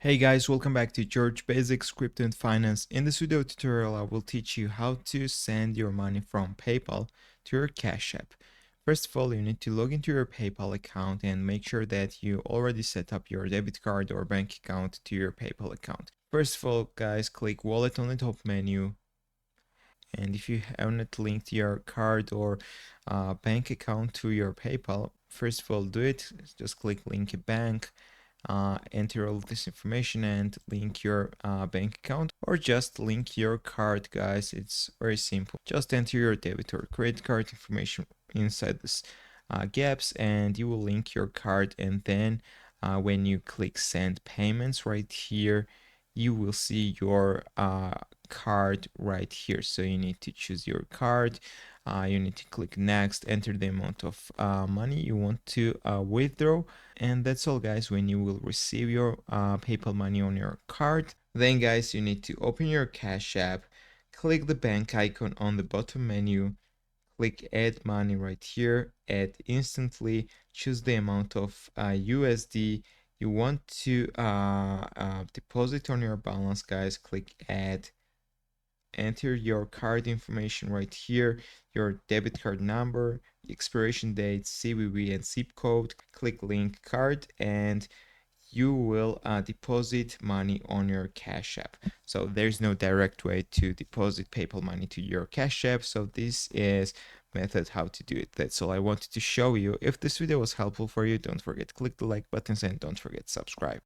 Hey guys, welcome back to George Basics Crypto and Finance. In this video tutorial, I will teach you how to send your money from PayPal to your Cash App. First of all, you need to log into your PayPal account and make sure that you already set up your debit card or bank account to your PayPal account. First of all, guys, click Wallet on the top menu. And if you haven't linked your card or bank account to your PayPal, first of all, do it. Just click Link a Bank. Enter all this information and link your bank account, or just link your card, guys. It's very simple. Just enter your debit or credit card information inside this gaps, and you will link your card. And then when you click send payments right here, you will see your card right here. So you need to choose your card. You need to click next, enter the amount of money you want to withdraw, and that's all, guys. When you will receive your PayPal money on your card, then guys, you need to open your Cash App, click the bank icon on the bottom menu, click add money right here, add instantly, choose the amount of USD you want to deposit on your balance, guys. Click add, enter your card information right here, your debit card number, expiration date, CVV, and zip code. Click link card, and you will deposit money on your Cash App. So there's no direct way to deposit PayPal money to your Cash App. So this is method how to do it. That's all I wanted to show you. If this video was helpful for you, don't forget to click the like buttons and don't forget to subscribe.